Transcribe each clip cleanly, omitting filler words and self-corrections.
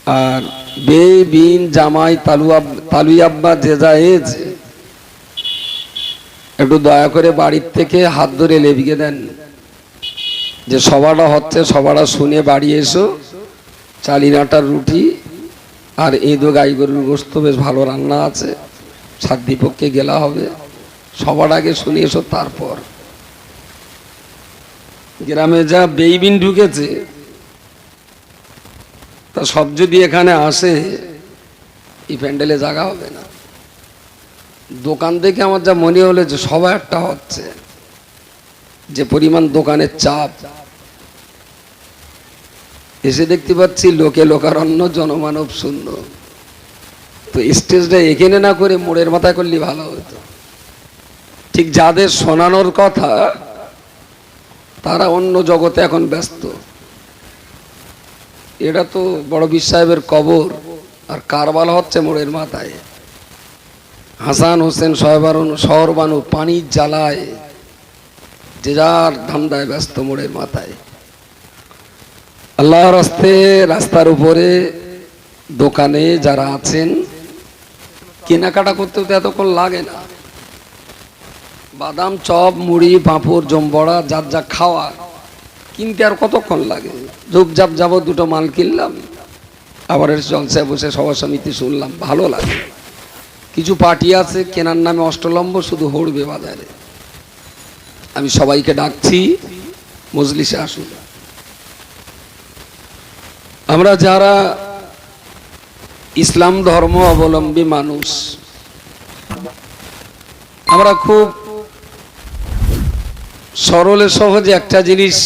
আর বে বিন জামাই তালুই আব্বা যে জায়েজ একটু দয়া করে বাড়ির থেকে হাত ধরে লেবিকে দেন যে সবাটা হচ্ছে, সবাটা শুনে বাড়ি এসো, চালিন আটার রুটি আর ঈদ গাই গরুর গোস্ত বেশ ভালো রান্না আছে, সাধ্যিপক্ষে গেলা হবে, সবার আগে শুনে এসো। তারপর গ্রামে যা বেইবিন ঢুকেছে তা সব যদি এখানে আসে এই প্যান্ডেলে জায়গা হবে না। দোকান দেখে আমার যা মনে হলো যে সবাই একটা হচ্ছে, যে পরিমাণ দোকানের চাপ, এসে দেখতে পাচ্ছি লোকে লোকারণ্য, জনমানব শূন্য। তো স্টেজটা এখানে না করে মোড়ের মাথায় করলে ভালো হতো। ঠিক যাদের শোনানোর কথা তারা অন্য জগতে এখন ব্যস্ত। এটা তো বড় বীর সাহেবের কবর, আর কারবালা হচ্ছে মোড়ের মাথায়। হাসান হোসেন শহরবানু পানির জ্বালায় যে যার ধান্দায় ব্যস্ত মোড়ের মাথায়। আল্লাহর রাস্তে রাস্তার উপরে দোকানে যারা আছেন কেনাকাটা করতে তো এতক্ষণ লাগে না। বাদাম, চপ, মুড়ি, পাঁপড়, জমবড়া যার যা খাওয়া কিনতে আর কতক্ষণ লাগে? ঝুপঝাপ যাবো, দুটো মাল কিনলাম, আবার জলসায় বসে সভা সমিতি শুনলাম, ভালো লাগে। কিছু পার্টি আছে কেনার নামে অষ্টলম্ব শুধু হড়বে বাজারে। আমি সবাইকে ডাকছি মজলিসে আসুন। আমরা যারা ইসলাম ধর্ম অবলম্বী মানুষ, আমরা খুব সরলে সহজে একটা জিনিস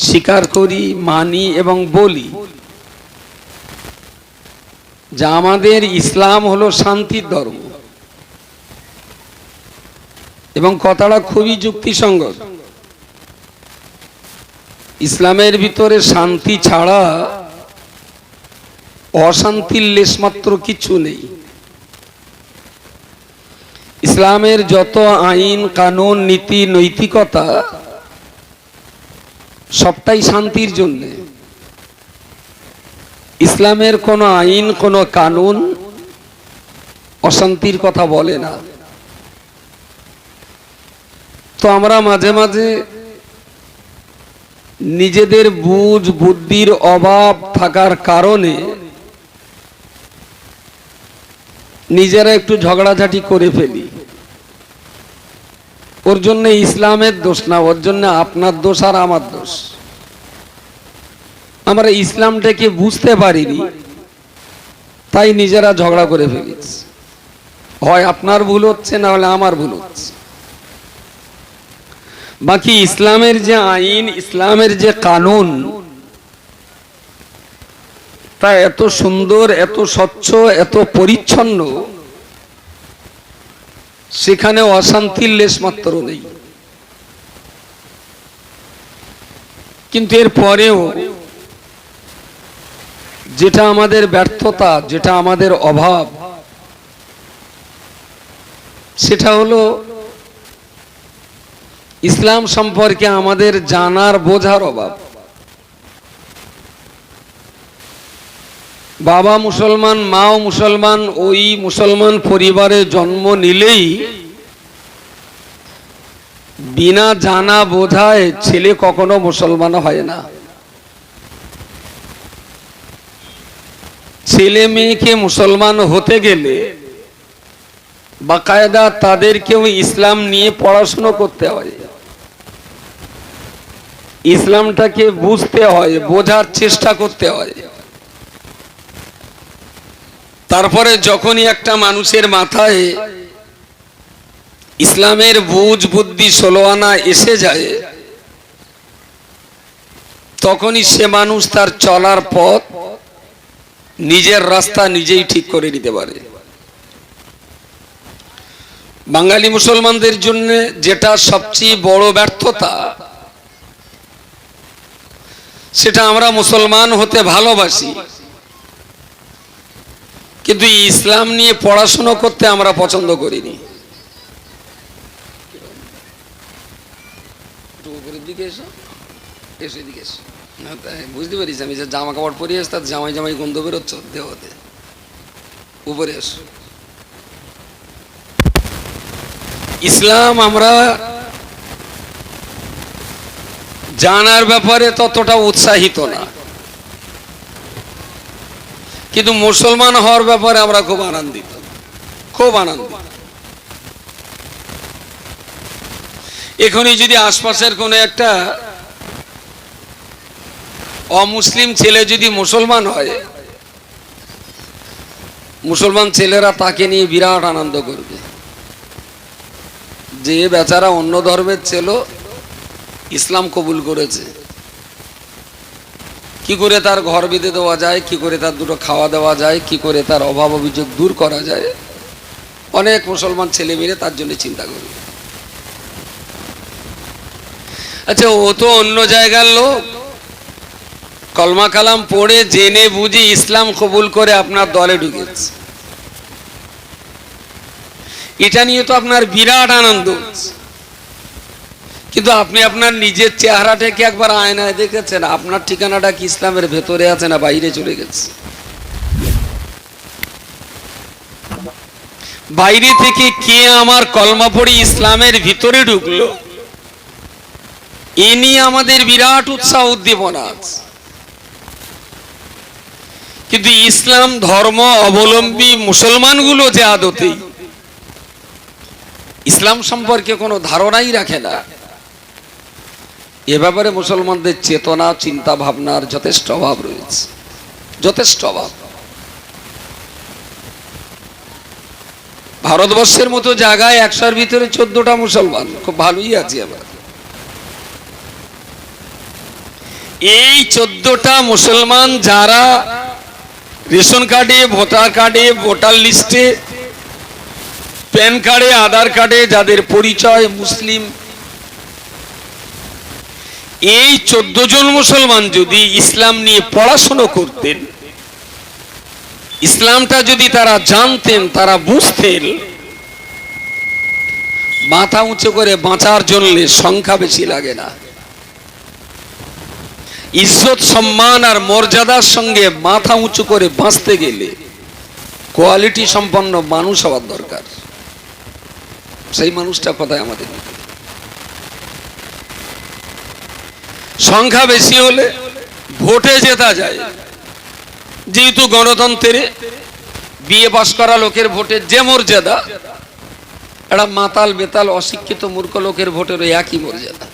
স্বীকার করি, মানি এবং বলি যে আমাদের ইসলাম হলো শান্তির ধর্ম। এবং কথাটা খুবই যুক্তিসঙ্গত। ইসলামের ভিতরে শান্তি ছাড়া অশান্তির লেশমাত্র কিছু নেই। ইসলামের যত আইন কানুন নীতি নৈতিকতা সবটাই শান্তির জন্য। ইসলামের কোনো আইন কোনো কানুন অশান্তির কথা বলে না। তো আমরা মাঝে মাঝে নিজেদের বুঝ বুদ্ধির অভাব থাকার কারণে নিজেরা একটু ঝগড়াঝাটি করে ফেলি। ওর জন্য ইসলামের দোষ না, ওর জন্য আপনার দোষ আর আমার দোষ। আমরা ইসলামটাকে বুঝতে পারিনি, তাই নিজেরা ঝগড়া করে ফেলেছি। হয় আপনার ভুল হচ্ছে, না হলে আমার ভুল হচ্ছে। বাকি ইসলামের যে আইন, ইসলামের যে কানুন, তা এত সুন্দর, এত স্বচ্ছ, এত পরিচ্ছন্ন, সেখানে অশান্তির লেশ মাত্র নেই। কিন্তু এর পরেও যেটা আমাদের ব্যর্থতা, যেটা আমাদের অভাব, সেটা হলো ইসলাম সম্পর্কে আমাদের জানার বোঝার অভাব। বাবা মুসলমান, মাও মুসলমান, ওই মুসলমান পরিবারে জন্ম নিলেই বিনা জানা বোঝায় ছেলে কখনো মুসলমান হয় না। ছেলে মেয়েকে মুসলমান হতে গেলে বাকায়দা তাদেরকেও ইসলাম নিয়ে পড়াশোনা করতে হয়, ইসলামটাকে বুঝতে হয়, বোঝার চেষ্টা করতে হয়। তারপরে যখনই একটা মানুষের মাথায় ইসলামের বুঝ বুদ্ধি 16 আনা এসে যায়, তখনই সে মানুষ তার চলার পথ, নিজের রাস্তা নিজেই ঠিক করে নিতে পারে। বাঙালি মুসলমানদের জন্য যেটা সবচেয়ে বড় ব্যর্থতা, সেটা আমরা মুসলমান হতে ভালোবাসি, কিন্তু ইসলাম নিয়ে পড়াশোনা করতে আমরা পছন্দ করিনি। উপরের দিকে এসো, এদিকে এসো। না তাই বুঝতে পারিস, আমি যে জামা কাপড় পরিয়ে আসি তার জামাই জামাই গন্ধ বেরোচ্ছ দেহতে, উপরে এসো। ইসলাম আমরা জানার ব্যাপারে ততটা উৎসাহিত না, কিন্তু মুসলমান হওয়ার ব্যাপারে আমরা খুব আনন্দিত, খুব আনন্দিত। এখনই যদি আশপাশের কোনো একটা অমুসলিম ছেলে যদি মুসলমান হয়, মুসলমান ছেলেরা তাকে নিয়ে বিরাট আনন্দ করবে, যে বেচারা অন্য ধর্মের ছিল ইসলাম কবুল করেছে। কি করে তার ঘর বেঁধে দেওয়া যায়, কি করে তার দুটো খাওয়া দেওয়া যায়, কি করে তার অভাব অভিযোগ দূর করা যায়, অনেক মুসলমান ছেলে মেয়ে তার জন্য চিন্তা করবে। আচ্ছা, ও তো অন্য জায়গার লোক, কলমা কালাম পড়ে জেনে বুঝে ইসলাম কবুল করে আপনার দলে ঢুকেছে, এটা নিয়ে তো আপনার বিরাট আনন্দ। কিন্তু আপনি আপনার নিজের চেহারাটাকে একবার আয়নায় দেখেছেন? আপনার ঠিকানাটা কি ইসলামের ভেতরে আছে না বাইরে চলে গেছে? বাইরে থেকে কে আমার কলমা পড়ে ইসলামের ভিতরে ঢুকলো, এ নিয়ে আমাদের বিরাট উৎসাহ উদ্দীপনা আছে। কিন্তু ইসলাম ধর্ম অবলম্বী মুসলমানগুলো যে আদতেই ইসলাম সম্পর্কে কোনো ধারণাই রাখে না, এ ব্যাপারে মুসলমানদের চেতনা চিন্তা ভাবনার যথেষ্ট অভাব রয়েছে, যথেষ্ট অভাব। ভারতবর্ষের মতো জায়গায় 100-র ভিতরে 14টা মুসলমান, খুব ভালোই আছি আমরা। এই 14টা মুসলমান যারা রেশন কার্ডে, ভোটার কার্ডে, ভোটার লিস্টে, প্যান কার্ডে, আধার কার্ডে যাদের পরিচয় মুসলিম, এই 14 জন মুসলমান যদি ইসলাম নিয়ে পড়াশোনা করতেন, ইসলামটা যদি তারা জানতেন, তারা বুঝতেন, মাথা উঁচু করে বাঁচার জন্য সংখ্যা বেশি লাগে না। ইজ্জত সম্মান আর মর্যাদার সঙ্গে মাথা উঁচু করে বাঁচতে গেলে কোয়ালিটি সম্পন্ন মানুষ হওয়ার দরকার। সেই মানুষটা কোথায় আমাদের? সংখ্যা বেশি হলে ভোটে জেতা যায়, যেহেতু গণতন্ত্রে বিএ পাস করা লোকের ভোটের যে মর্যাদা, একটা মাতাল বেতাল অশিক্ষিত মূর্খ লোকের ভোটের একই মর্যাদা।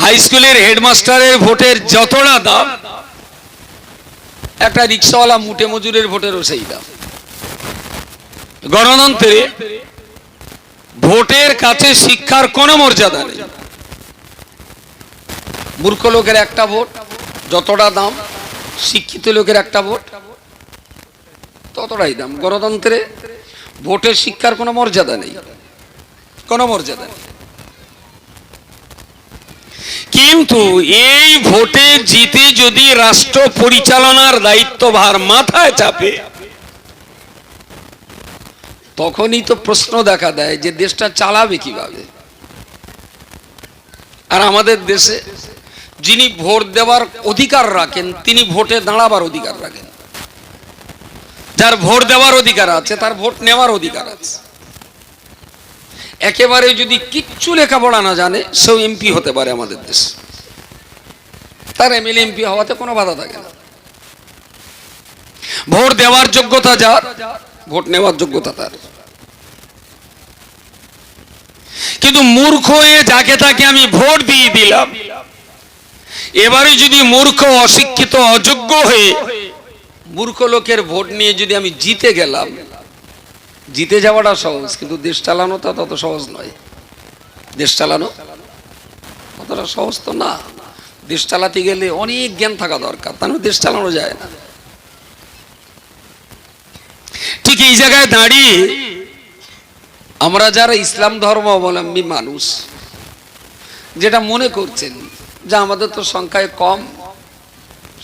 হাই স্কুলের হেডমাস্টারের ভোটের যতটা দাম, একটা রিক্সাওয়ালা মুটে মজুরের ভোটেরও সেই দাম। গণতন্ত্রে ভোটের কাছে শিক্ষার কোনো মর্যাদা নেই। মূর্খ লোকের একটা ভোট যতটা দাম, শিক্ষিত লোকের একটা ভোট ততটাই দাম। গণতন্ত্রে ভোটের শিক্ষার কোনো মর্যাদা নেই, কোনো মর্যাদা নেই। কিন্তু এই ভোটে জিতে যদি রাষ্ট্র পরিচালনার দায়িত্বভার মাথায় চাপে, তখনই তো প্রশ্ন দেখা দেয় যে দেশটা চালাবে কিভাবে। আর আমাদের দেশে যিনি ভোট দেওয়ার অধিকার রাখেন, তিনি ভোটে দাঁড়াবার অধিকার রাখেন। যার ভোট দেওয়ার অধিকার আছে তার ভোট নেওয়ার অধিকার আছে। একেবারে যদি কিচ্ছু লেখাপড়া না জানে সেও এমপি হতে পারে আমাদের দেশে, তার এমএলএ এমপি হওয়াতে কোনো বাধা থাকে না। ভোট দেওয়ার যোগ্যতা যার, ভোট নেওয়ার যোগ্যতা তার। কিন্তু মূর্খ হয়ে যাকে তাকে আমি ভোট দিয়ে দিলাম, এবারে যদি মূর্খ অশিক্ষিত অযোগ্য হয়ে মূর্খ লোকের ভোট নিয়ে যদি আমি জিতে গেলাম, জিতে যাওয়াটা সহজ, কিন্তু দেশ চালানোটা তত সহজ নয়। দেশ চালানো অতটা সহজ তো না। দেশ চালাতে গেলে অনেক জ্ঞান থাকা দরকার, তাহলে দেশ চালানো যায় না। ঠিক এই জায়গায় দাঁড়িয়ে আমরা যারা ইসলাম ধর্ম অবলম্বী মানুষ, যেটা মনে করছেন যে আমাদের তো সংখ্যায় কম,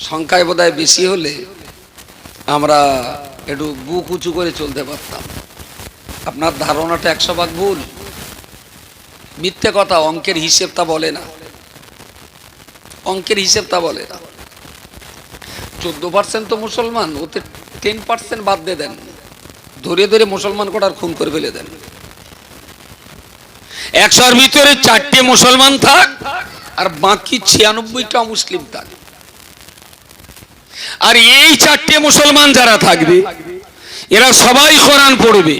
সংখ্যায় বোধহয় বেশি হলে আমরা একটু বুক উঁচু করে চলতে পারতাম, আপনার ধারণাটা 100 ভাগ ভুল, মিথ্যে কথা। অঙ্কের হিসেব তা বলে না। অঙ্কের হিসেব তা বলে না। 14% তো মুসলমান, ওতে 10% বাদ দিয়ে দেন, ধরে ধরে মুসলমান কটার খুন করে ফেলে দেন। 100-র ভিতরে 4টে মুসলমান থাক আর বাকি 96টা মুসলিম থাক। আর এই 4টে মুসলমান যারা থাকবে এরা সবাই কোরআন পড়বে,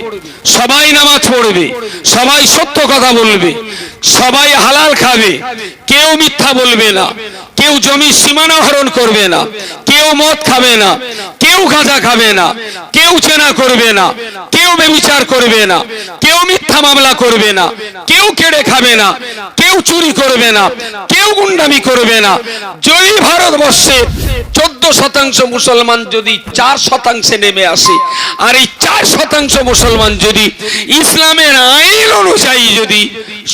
সবাই নামাজ পড়বে, সবাই সত্য কথা বলবে, সবাই হালাল খাবে, কেউ মিথ্যা বলবে না, কেউ জমির সীমানা হরণ করবে না, কেউ মদ খাবে না, কেউ গাঁজা খাবে না, কেউ চেনা করবে না, কেউ ব্যভিচার করবে না, কেউ মিথ্যা মামলা করবে না, কেউ কেড়ে খাবে না, কেউ চুরি করবে না, কেউ গুন্ডামি করবে না। যদি ভারতবর্ষে 14% মুসলমান যদি 4% নেমে আসে, আর এই 4% মুসলমান যদি ইসলামের আইন অনুযায়ী যদি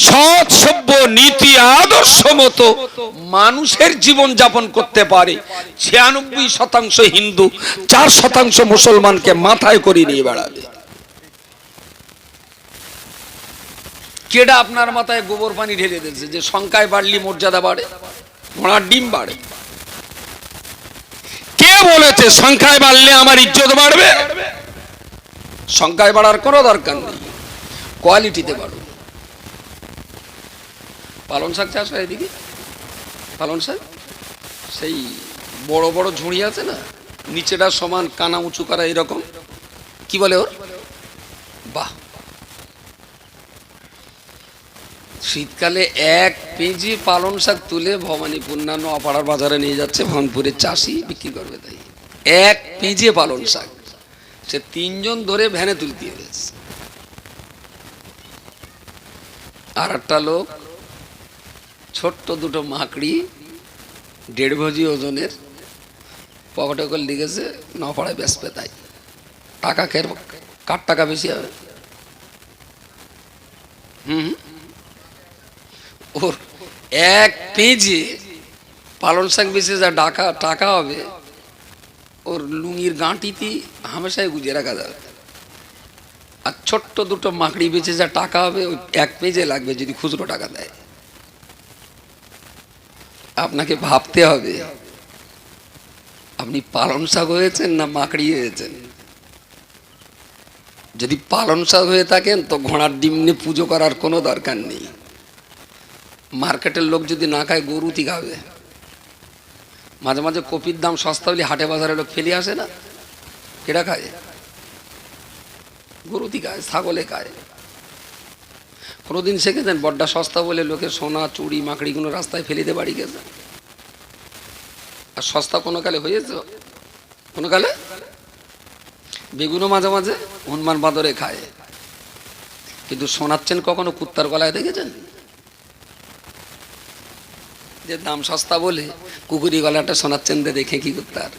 সৎ সভ্য নীতি আদর্শ মতো মানুষের জীবন যাপন করতে পারে, 96% হিন্দু 4% মুসলমানকে মাথায় করে নিয়ে বেড়াবে। কেডা আপনার মাথায় গোবর পানি ঢেলে দিয়েছে যে সংখ্যায় বাড়লি মর্যাদা বাড়ে, ঘোড়ার ডিম বাড়ে? কে বলেছে সংখ্যায় বাড়লে আমার ইজ্জত বাড়বে? সংখ্যায় বাড়ার কোনো দরকার নেই, কোয়ালিটিতে বাড়ো। পালন শাক চাষ হয় এদিকে, পালন শাক সেই বড় বড় ঝুড়ি আছে না, নিচেটা সমান কানা উঁচু করা, এরকম কি বলে ওর, বাহ। শীতকালে 1 পেঁজি পালন শাক তুলে ভবানীপুর না নোয়াপাড়ার বাজারে নিয়ে যাচ্ছে ভানপুরের চাষি, বিক্রি করবে। তাই 1 পেঁজি পালন শাক সে 3 জন ধরে ভ্যানে তুলতে হয়েছে। আর একটা লোক ছোট্ট দুটো মাকড়ি 1.5 কেজি ওজনের পকেটে করে লিখেছে নোয়াপাড়ায় বেচবে। তাই টাকা কার টাকা বেশি হবে? ওর 1 পেঁজি পালন শাক বেশি যা টাকা হবে, ওর লুঙ্গির গাঁটিতে হামেশাই গুজিয়ে রাখা যাবে। আর ছোট্ট দুটো মাকড়ি বেচে যা টাকা হবে, ওই 1 পেঁজে লাগবে যদি খুচরো টাকা দেয়। আপনাকে ভাবতে হবে আপনি পালন শাক হয়েছেন না মাকড়ি হয়েছেন। যদি পালন শাক হয়ে থাকেন তো ঘোড়ার ডিম নিয়ে পুজো করার কোনো দরকার নেই। মার্কেটের লোক যদি না খায় গরুতি খাবে। মাঝে মাঝে কপির দাম সস্তা হলে হাটে বাজারে লোক ফেলে আসে না, কেটা খায়? গরুতি খায়, ছাগলে খায়। কোনোদিন শিখেছেন বড্ডা সস্তা বলে লোকে সোনা চুড়ি মাকড়িগুলো রাস্তায় ফেলে দিয়ে বাড়ি গেছে? আর সস্তা কোনো কালে হয়েছে? কোনো কালে বেগুনও মাঝে মাঝে হনুমান বাঁদরে খায়, কিন্তু শোনাচ্ছেন কখনো কুত্তার গলায় দেখেছেন? যে দাম সস্তা বলে কুকুরি গলাটা শোনাচ্ছেন দেখে কি কুত্তার?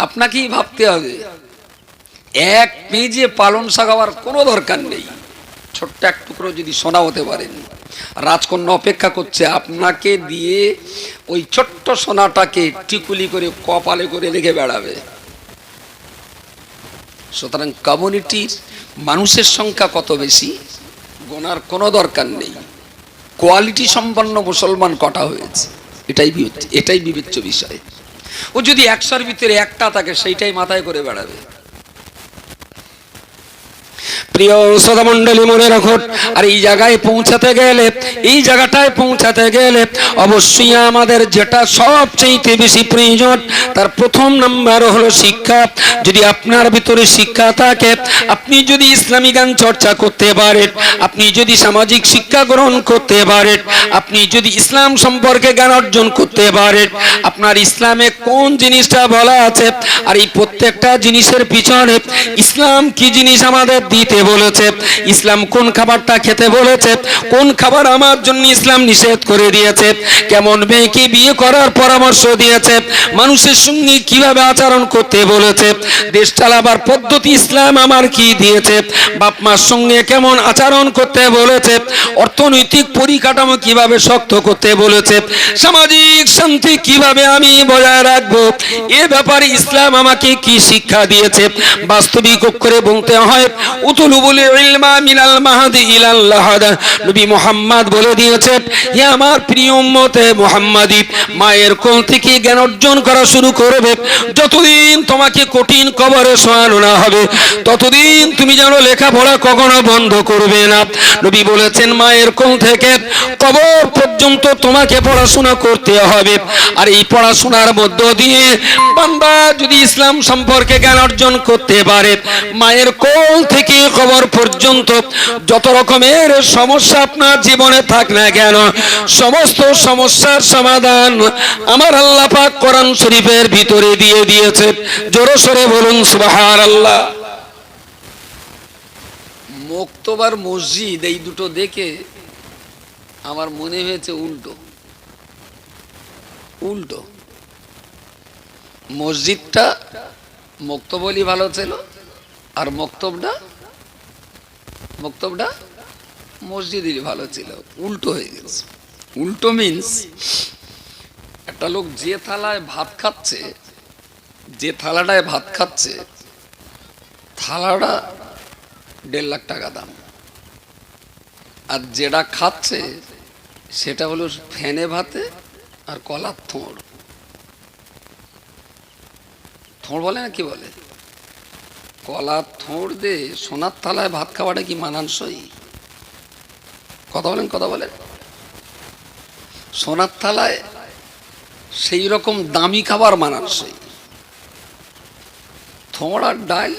আপনাকেই ভাবতে হবে 1 পেঁজে পালন শাক হওয়ার কোনো দরকার নেই। ছোট্ট এক টুকরো যদি সোনা হতে পারেন, রাজকন্যা অপেক্ষা করছে আপনাকে দিয়ে ওই ছোট্ট সোনাটাকে টিকুলি করে কপালে করে রেখে বেড়াবে। সুতরাং কমিউনিটির মানুষের সংখ্যা কত বেশি গোনার কোনো দরকার নেই, কোয়ালিটি সম্পন্ন মুসলমান কটা হয়েছে এটাই বিবেচ্য বিষয়। ও যদি 100-র ভিতরে একটা থাকে সেইটাই মাথায় করে বেড়াবে। প্রিয় শ্রোতা মণ্ডলী, মনে রাখুন, আর এই জায়গায় পৌঁছাতে গেলে, এই জায়গাটায় পৌঁছাতে গেলে অবশ্যই আমাদের যেটা সবচেয়ে বেশি প্রয়োজন, তার প্রথম নাম্বার হলো শিক্ষা। যদি আপনার ভিতরে শিক্ষা থাকে, আপনি যদি ইসলামী জ্ঞান চর্চা করতে পারেন, আপনি যদি সামাজিক শিক্ষা গ্রহণ করতে পারেন, আপনি যদি ইসলাম সম্পর্কে জ্ঞান অর্জন করতে পারেন, আপনার ইসলামে কোন জিনিসটা বলা আছে, আর এই প্রত্যেকটা জিনিসের পিছনে ইসলাম কি জিনিস আমাদের দিতে বলেছে, ইসলাম কোন খাবারটা খেতে বলেছে, কোন খাবার আমার জন্য ইসলাম নিষেধ করে দিয়েছে, কেমন মেয়েকে বিয়ে করার পরামর্শ দিয়েছে, মানুষের সঙ্গে কিভাবে আচরণ করতে বলেছে, দেশ চালাবার পদ্ধতি ইসলাম আমার কি দিয়েছে, বাপ মার সঙ্গে কেমন আচরণ করতে বলেছে, অর্থনৈতিক পরিকাঠামো কিভাবে শক্ত করতে বলেছে, সামাজিক শান্তি কিভাবে আমি বজায় রাখবো, এ ব্যাপারে ইসলাম আমাকে কি শিক্ষা দিয়েছে। বাস্তবিক করে বলতে হয় উতুল ইয়াতলুবুল ইলমা মিনাল মাহদি ইলাল লাহাদ। নবী মুহাম্মদ বলে দিয়েছে, হে আমার প্রিয় উম্মত মুহাম্মাদি, মায়ের কোল থেকে জ্ঞান অর্জন করা শুরু করবে। যতদিন তোমাকে কঠিন কবরে শোয়ানো না হবে ততদিন তুমি যেন লেখাপড়া কখনো বন্ধ করবে না। নবী বলেছেন, মায়ের কোল থেকে কবর পর্যন্ত তোমাকে পড়াশোনা করতে হবে। আর এই পড়াশোনার মধ্য দিয়ে বান্দা যদি ইসলাম সম্পর্কে জ্ঞান অর্জন করতে পারে, মায়ের কোল থেকে কবর পর্যন্ত যত রকমের সমস্যা আপনার জীবনে থাক না কেন, সমস্ত সমস্যার সমাধান আমার আল্লাহ পাক কোরআন শরীফের ভিতরে দিয়ে দিয়েছে। জোরে সোরে বলুন সুবহানাল্লাহ। মক্তবার মসজিদ এই দুটো দেখে আমার মনে হয়েছে উল্টো উল্টো। মসজিদটা মক্তবলি ভালো ছিল আর মক্তবটা মসজিদই ভালো ছিল। উল্টো হয়ে গেছে। উল্টো মিন্স একটা লোক যে থালায় ভাত খাচ্ছে, যে থালাটায় ভাত খাচ্ছে, থালাটা 1.5 লাখ টাকা দাম, আর যেটা খাচ্ছে সেটা হলো ফেনে ভাতে আর কলার থোড়। থোড় বলে না, কি বলে, কলার থোড় দিয়ে সোনার থালায় ভাত খাওয়াটা কি মানানসই? কথা বলেন। সোনার থালায় সেই রকম দামি খাবার মানানসই। থোড় আর ডাল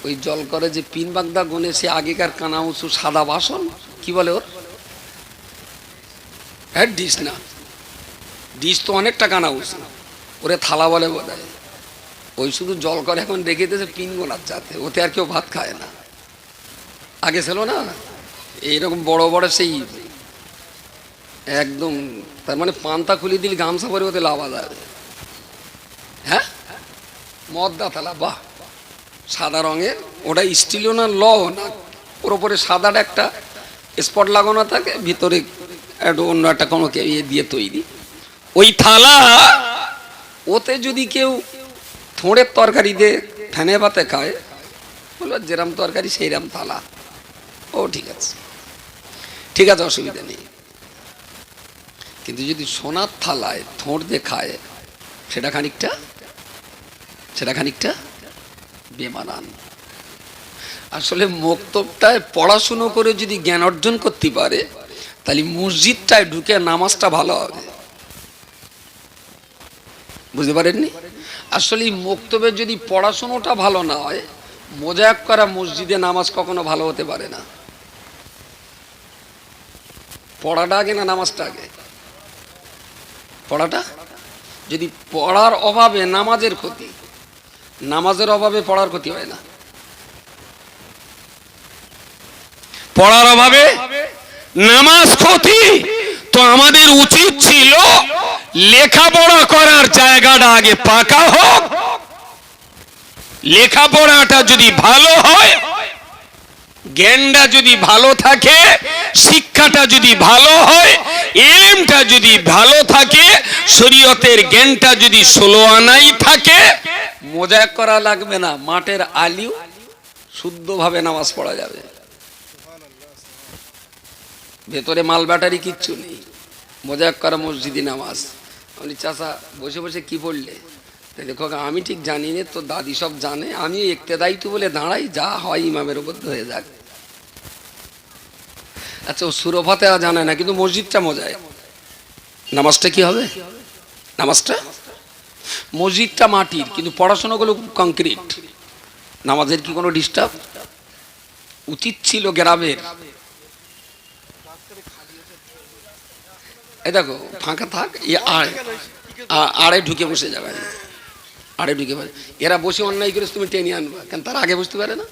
ওই জল করে যে পিন বাগদা গনে, সে আগেকার কানা উঁচু সাদা বাসন, কি বলে ওর, হ্যাঁ ডিশ না, ডিশ তো অনেকটা কানা উঁচু, ওরে থালা বলে বোধহয়। ওই শুধু জল করে এখন রেখে দিয়েছে পিন গোনার যাতে, ওতে আর কেউ ভাত খায় না। আগে ছিল না এইরকম বড় বড় সেই একদম, তার মানে পান্তা খুলে দিলে গামছা পরে ওতে লাভা যাবে। হ্যাঁ, মদ্দা থালা, বাহ, সাদা রঙের, ওটা স্টিলও না, ল না, ওর ওপরে সাদাটা একটা স্পট লাগানো থাকে, ভিতরে একটু অন্য একটা কোনো ইয়ে দিয়ে তৈরি। ওই থালা, ওতে যদি কেউ থোড়ের তরকারি দিয়ে ফেনে ভাতে খায়, বললো যেরাম তরকারি সেইরাম থালা, ও ঠিক আছে, অসুবিধা নেই। কিন্তু যদি সোনার থালায় থোড় দিয়ে খায়, সেটা খানিকটা বেমানান। আসলে মক্তবটায় পড়াশুনো করে যদি জ্ঞান অর্জন করতে পারে, তাহলে মসজিদটায় ঢুকে নামাজটা ভালো হবে। বুঝতে পারেননি? আসলে মক্তবে যদি পড়াশোনাটা ভালো না হয়, মোজাক করা মসজিদে নামাজ কখনো ভালো হতে পারে না। পড়াটা আগে না নামাজটা আগে? পড়াটা, যদি পড়ার অভাবে নামাজের ক্ষতি, নামাজের অভাবে পড়ার ক্ষতি হয় না। পড়ার অভাবে নামাজ ক্ষতি। তো আমাদের উচিত ছিল লেখাপড়া করার জায়গাটা আগে পাকা হোক। লেখাপড়াটা যদি ভালো হয়, জ্ঞানটা যদি ভালো থাকে, শিক্ষাটা যদি ভালো হয়, এমটা যদি ভালো থাকে, শরীয়তের জ্ঞানটা যদি 16 আনাই থাকে, মোজাক করা লাগবে না, মাঠের আলিও শুদ্ধভাবে নামাজ পড়া যাবে। ভেতরে মাল ব্যাটারি কিচ্ছু নেই, মোজাক করা মসজিদি নামাজ। আমি চাচা বসে বসে কি পড়লে? দেখো আমি ঠিক জানি না, তো দাদি সব জানে, আমি ইক্তেদায়িত্ব বলে দাঁড়াই, যা হয় ইমামের উপর হয়ে যাক। আচ্ছা, ও সুরফাতে জানে না, কিন্তু মসজিদটা মজায়। নামাজটা কি হবে? নামাজটা, মসজিদটা মাটির, কিন্তু পড়াশোনাগুলো কংক্রিট। নামাজের কি কোনো ডিস্টার্ব? উচিত ছিল গ্রামের, এই দেখো ফাঁকা থাক, আড়ে ঢুকে বসে যাবে, আড়ে ঢুকে বসে, এরা বসে অন্যায় করে তুমি টেনে আনবা, কেন তারা আগে বুঝতে পারে না?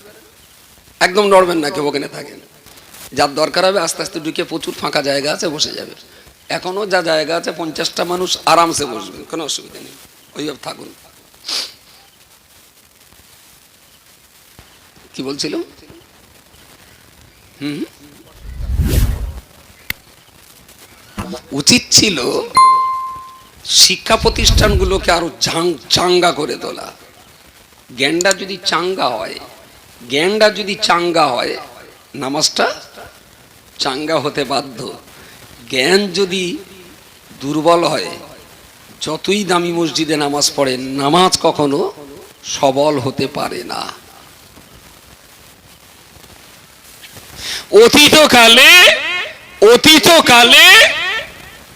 একদম নড়বেন না কেউ, ওখানে থাকেন। যার দরকার হবে আস্তে আস্তে ঢুকে, প্রচুর ফাঁকা জায়গা আছে, বসে যাবে। এখনো যা জায়গা আছে 50টা মানুষ আরামসে বসবে, কোনো অসুবিধা নেই, ওইভাবে থাকুন। কি বলছিল? উচিত ছিল শিক্ষা প্রতিষ্ঠানগুলোকে আরো চাঙ্গা করে তোলা। জ্ঞানটা যদি চাঙ্গা হয়, জ্ঞানটা যদি চাঙ্গা হয় নামাজটা চাঙ্গা হতে বাধ্য। জ্ঞান যদি দুর্বল হয় যতই দামি মসজিদে নামাজ পড়ে নামাজ কখনো সবল হতে পারে না। অতীতকালে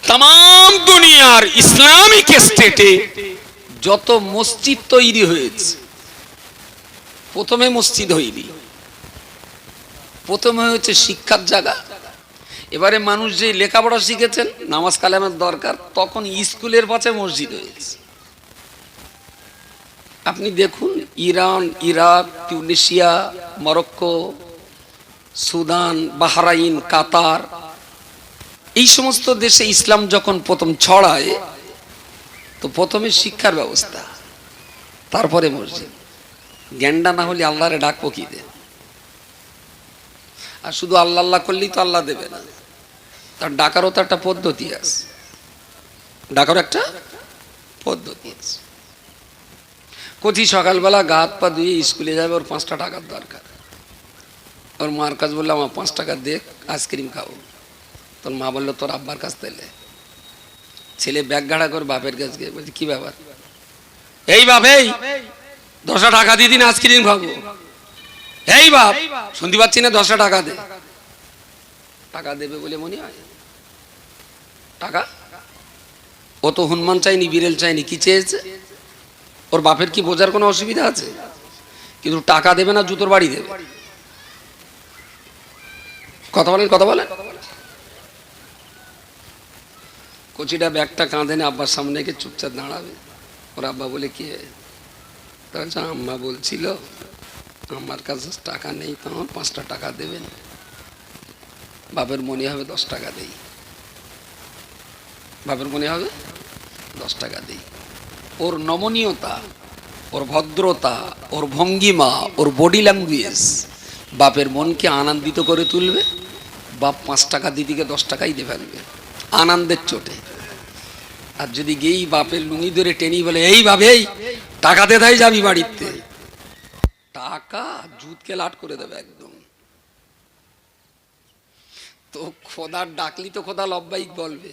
তাম দুনিয়ার ইসলামিক স্টেটে যত মসজিদ তৈরি হয়েছে, প্রথমে মসজিদ হয়নি, প্রথমে হয়েছে শিক্ষার জায়গা। এবারে মানুষ যে লেখাপড়া শিখেছেন, নামাজ কালামের দরকার, তখন স্কুলের পাশে মসজিদ হয়েছে। আপনি দেখুন Iran, Iraq, Tunisia, Morocco, Sudan, Bahrain, Qatar, এই সমস্ত দেশে ইসলাম যখন প্রথম ছড়ায় তো প্রথমে শিক্ষার ব্যবস্থা, তারপরে মসজিদ। জ্ঞানটা না হলে আল্লাহরে ডাকবো কি দে? আর শুধু আল্লাহ আল্লাহ করলেই তো আল্লাহ দেবে না, তার ডাকারও তো একটা পদ্ধতি আছে, ডাকারও একটা পদ্ধতি আছে। কচি সকালবেলা গা হাত পা ধুয়ে স্কুলে যাবে, ওর 5টা টাকার দরকার। ওর মার কাছে বললো আমার 5 টাকা দে, আইসক্রিম খাবো। তোর মা বললো তোর আব্বার কাছ থেকে। ছেলে ব্যাগ গাড়া করে বাপের কাছে গিয়ে বলছে কি ব্যাপার? এই বাপ, এই 10টা টাকা দিয়ে দিন, আইসক্রিম খাবো। এই বাপ, শুনতে পাচ্ছি না, 10টা টাকা দে। টাকা দেবে বলে মনে হয়? টাকা ও তো হনুমান চাইনি, বিড়েল চাইনি, কি চেয়েছে? ওর বাপের কি বোঝার কোনো অসুবিধা আছে? কিন্তু টাকা দেবে না, জুতোর বাড়ি দেবে। কথা বলেন, কথা বলেন। কচিটা ব্যাগটা কাঁধে নিয়ে আব্বার সামনে গিয়ে চুপচাপ দাঁড়াবে। ওর আব্বা বলে কি? আম্মা বলছিল আমার কাছে টাকা নেই, তো আমার 5টা টাকা দেবেন। বাপের মনে হবে 10 টাকা দেই, বাপের মনে হবে 10 টাকা দেই। ওর নমনীয়তা, ওর ভদ্রতা, ওর ভঙ্গিমা, ওর বডি ল্যাঙ্গুয়েজ বাপের মনকে আনন্দিত করে তুলবে। বাপ 5 টাকা দিদিকে 10 টাকাই দিয়ে ফেলবে আনন্দের চোটে। আর যদি গেই বাপের লুঙ্গি ধরে টেনি বলে এই বাপ, এই টাকা দে, তাই যাবি বাড়িতে, টাকা জুতকে লাট করে দেবে একদম। তো খোদার ডাকলি তো খোদা লব্বাইক বলবে।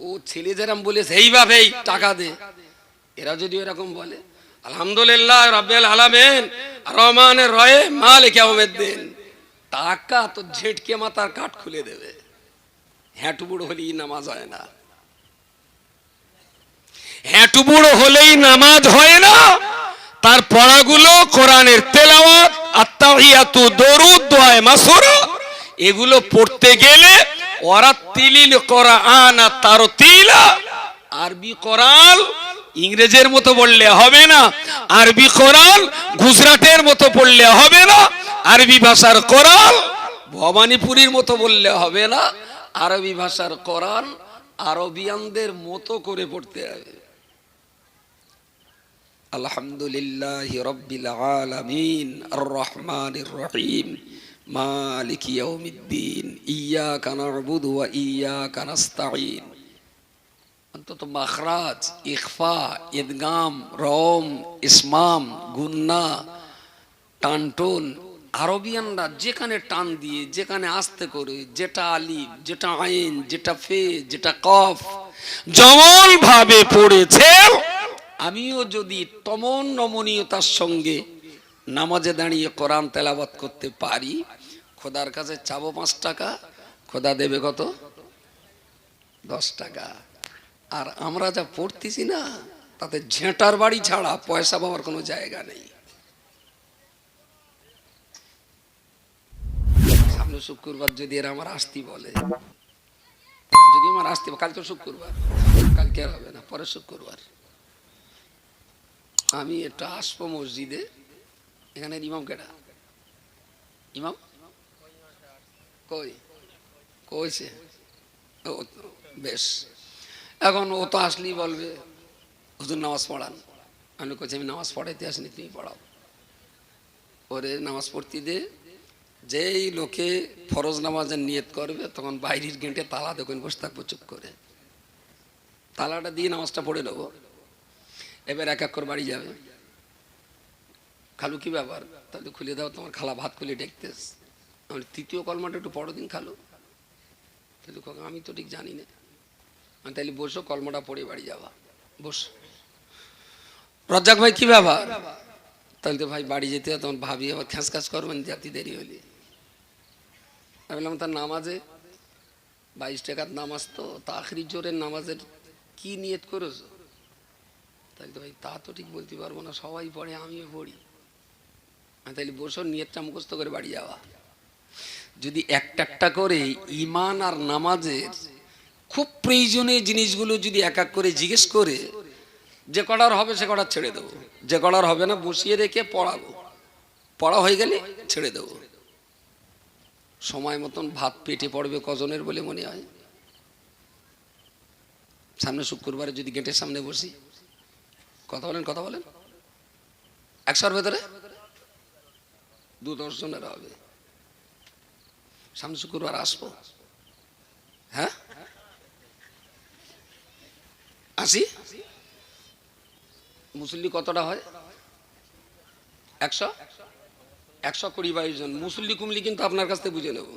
ও ছেলে যেরকম বলেছে এই বাপ, এই টাকা দে, এরা যদি এরকম বলে আলহামদুলিল্লাহ রাব্বিল আলামিন আর রহমানের রহিম মালিক ইয়াউমিদ্দিন, টাকা তো ঝেটকে মাথার কাঠ খুলে দেবে। হ্যাঁটু বুড়ো হলেই নামাজ হয় না, হ্যাঁটু বুড়ো হলেই নামাজ হয় না। তার পড়াগুলো কোরআনের তেলাওয়াত, আত্তাহিয়াতু, দরুদ, দোয়া মাসুরা, এগুলো পড়তে গেলে ওয়ারাতিলিল কোরআন তারতিলা, আরবি কোরআন ইংরেজের মতো পড়লে হবে না, আরবি কোরআন গুজরাটের মতো পড়লে হবে না, আরবি ভাষার কোরআন ভবানীপুরীর মতো বললে হবে না, আরবি ভাষার কোরআন আরবিয়ানদের মতো করে পড়তে হবে। আলহামদুলিল্লাহি রাব্বিল আলামিন আর রহমানির রহিম মালিকি ইয়াউমিদ্দিন ইয়্যাকা না'বুদু ওয়া ইয়্যাকা নাস্তাঈন। অন্তত মাখরাজ, ইখফা, ইদগাম, রম, ইসমাম, গুন্না, টানটোন আরবিয়ানরা যেখানে টান দিয়ে, যেখানে আস্তে করে, যেটা আলিফ, যেটা আইন, যেটা ফে, যেটা কফ যেমন ভাবে পড়েছে, আমিও যদি তমন নমনীয়তার সঙ্গে নামাজে দাঁড়িয়ে কোরআন তেলাওয়াত করতে পারি, খোদার কাছে চাবো 5 টাকা, খোদা দেবে কত? 10 টাকা। আর আমরা যা পড়তেছি না, তাতে ঝেঁটার বাড়ি ছাড়া পয়সা পাওয়ার কোনো জায়গা নেই। সামনে শুক্রবার যদি এরা আমার আসতে বলে, যদি আমার আসতে, কাল তো শুক্রবার, কালকে আর হবে না, পরের শুক্রবার আমি একটা আসবো মসজিদে। এখানে ইমাম কেডা? ইমাম কই কইছে? বেশ, এখন ও তো আসলেই বলবে হুজুর নামাজ পড়ান। আমি কইছি আমি নামাজ পড়াইতে আসিনি, তুমি পড়াও। ওরে নামাজ পড়তে দে। যেই লোকে ফরজ নামাজের নিয়ত করবে তখন বাইরের গেটে তালা দেখুন বসে থাকবো চুপ করে, তালাটা দিয়ে নামাজটা পড়ে নেবো। এবার এক এক করে বাড়ি যাবে। খালু কি ব্যাপার? তাহলে খুলে দাও, তোমার খালা ভাত খুলে দেখতেস। আমি তৃতীয় কলমাটা একটু পড়ো দিন খালু। তাহলে আমি তো ঠিক জানি না। আমি তাহলে বসো, কলমাটা পড়ে বাড়ি যাবা, বস। রজ্জাক ভাই কি ব্যাপার? তাহলে তো ভাই বাড়ি যেতে হয়, তখন ভাবি আবার খ্যাঁচ খ্যাঁচ করবেন জাতি দেরি হলে। আমি বললাম তার নামাজে 22 টাকার নামাজ, তো আখরি জোরের নামাজের কি নিয়ত করেছো? তাহলে তো ভাই তা তো ঠিক বলতে পারবো না, সবাই পড়ে আমিও পড়ি। তাহলে বসো, নিয়তটা মুখস্থ করে বাড়ি যাওয়া। যদি একটা একটা করে ইমান আর নামাজের খুব প্রয়োজনীয় জিনিসগুলো যদি এক এক করে জিজ্ঞেস করে, যে কটার হবে সে কটার ছেড়ে দেবো, যে কটার হবে না বসিয়ে রেখে পড়াবো, পড়া হয়ে গেলে ছেড়ে দেবো। সময় মতন ভাত পেটে পড়বে কজনের বলে মনে হয়? সামনে শুক্রবারে যদি গেটের সামনে বসি, কথা বলেন কথা বলেন, 100-র ভেতরে 2-10 জনের হবে। সামনে শুক্রবার আসবো, হ্যাঁ আসি। মুসল্লি কতটা হয়? 120-22 জন মুসল্লি কুমলি, কিন্তু আপনার কাছ থেকে বুঝে নেব।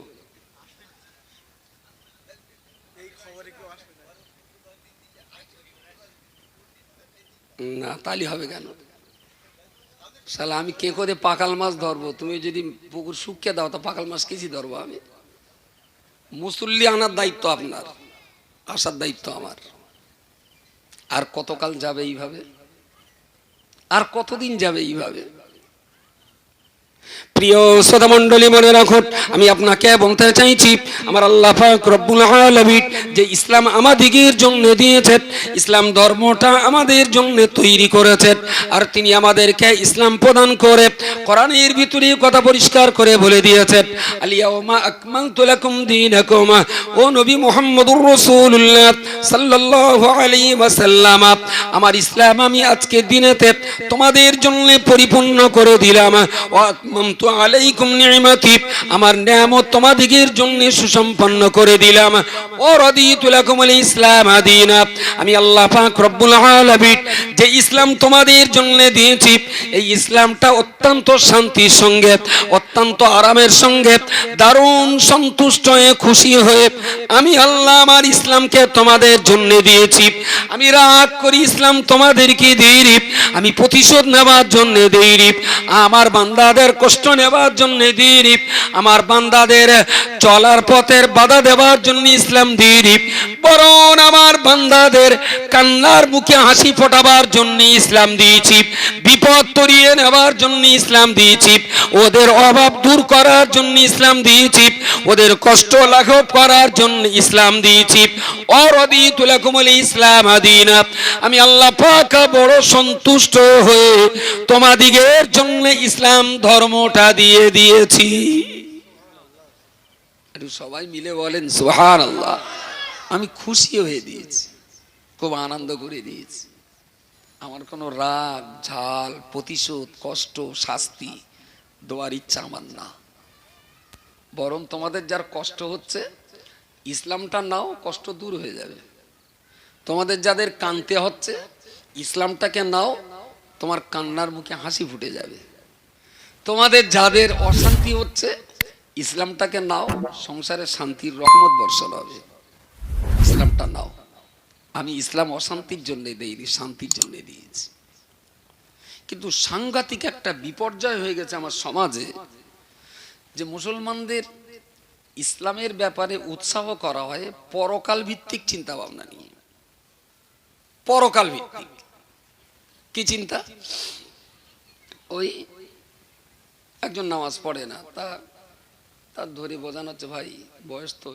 না তালি হবে কেন? শালা আমি কে করে পাকাল মাছ ধরবো, তুমি যদি পুকুর শুকিয়ে দাও তো পাকাল মাছ কেজি ধরবো আমি? মুসল্লি আনার দায়িত্ব আপনার, আসার দায়িত্ব আমার। আর কতকাল যাবে এইভাবে? আর কতদিন যাবে এইভাবে? প্রিয় শ্রোতা মণ্ডলী, মনে রাখুন, আমি আপনাকে বলতে চাইছি, আমার আল্লাহ পাক রব্বুল আলামিন যে ইসলাম আমাদের জন্য দিয়েছেন, ইসলাম ধর্মটা আমাদের জন্য তৈরি করেছেন, আর তিনি আমাদেরকে ইসলাম প্রদান করে কোরআনের ভিতরে কথা পরিষ্কার করে বলে দিয়েছেন, আল-ইয়াওমা আকমালতু লাকুম দীনাকুম। ও নবী মুহাম্মদুর রাসূলুল্লাহ সাল্লাল্লাহু আলাইহি ওয়াসাল্লাম, আমার ইসলাম আমি আজকে দিনেতে তোমাদের জন্য পরিপূর্ণ করে দিলাম। ওয়া আলাইকুম নি'মাতি, আমার নিয়ামত তোমাদের জন্য সুসম্পন্ন করে দিলাম। ও রাদিতু লাকুমুল ইসলাম দীনা, আমি আল্লাহ পাক রব্বুল আলামিন যে ইসলাম তোমাদের জন্য দিয়েছি, এই ইসলামটা অত্যন্ত শান্তির সঙ্গে, অত্যন্ত আরামের সঙ্গে, দারুণ সন্তুষ্ট হয়ে খুশি হয়ে আমি আল্লাহ আমার ইসলামকে তোমাদের জন্য দিয়েছি। আমি রাগ করি ইসলাম তোমাদেরকে দিইনি, আমি প্রতিশোধ নেবার জন্য দিইনি, আমার বান্দাদের কষ্ট নেবার জন্য দিইনি, আমার বান্দাদের চলার পথের বাধা দেওয়ার জন্য ইসলাম দিইনি, বরং আমার বান্দাদের কান্নার মুখে হাসি ফোটাবার জন্য ইসলাম দিয়েছি, বিপদ তরিয়ে নেবার জন্য ইসলাম দিয়েছি, ওদের অভাব দূর করার জন্য ইসলাম দিয়েছি, ওদের কষ্ট লাঘব করার জন্য ইসলাম দিয়েছি। অরাদিতু লাকুমুল ইসলাম দীনা, আমি আল্লাহ পাক বড় সন্তুষ্ট হয়ে তোমাদিগের জন্য ইসলাম ধর্মটা দিয়ে দিয়েছি। সবাই মিলে বলেন সুবহানাল্লাহ। আমি খুশি হয়ে দিয়েছি, খুব আনন্দ করে দিয়েছি। আমার কোনো রাগ ঝাল প্রতিশোধ কষ্ট শাস্তি দেওয়ার ইচ্ছা আমার না, বরং তোমাদের যার কষ্ট হচ্ছে ইসলামটা নাও, কষ্ট দূর হয়ে যাবে। তোমাদের যাদের কানতে হচ্ছে ইসলামটাকে নাও, তোমার কান্নার মুখে হাসি ফুটে যাবে। তোমাদের যাদের অশান্তি হচ্ছে ইসলামটাকে নাও, সংসারে শান্তির রহমত বর্ষণ হবে। ইসলামটা নাও। আমি ইসলাম অশান্তির জন্য দেইনি, শান্তির জন্য দিয়েছি। কিন্তু সাংঘাতিক একটা বিপর্যয় হয়ে গেছে আমার সমাজে, যে মুসলমানদের ইসলামের ব্যাপারে উৎসাহ করা হয় পরকাল ভিত্তিক চিন্তা ভাবনা নিয়ে। পরকাল ভিত্তিক কি চিন্তা? ওই একজন নামাজ পড়ে না, তার ধরে বোঝানো হচ্ছে ভাই বয়স তো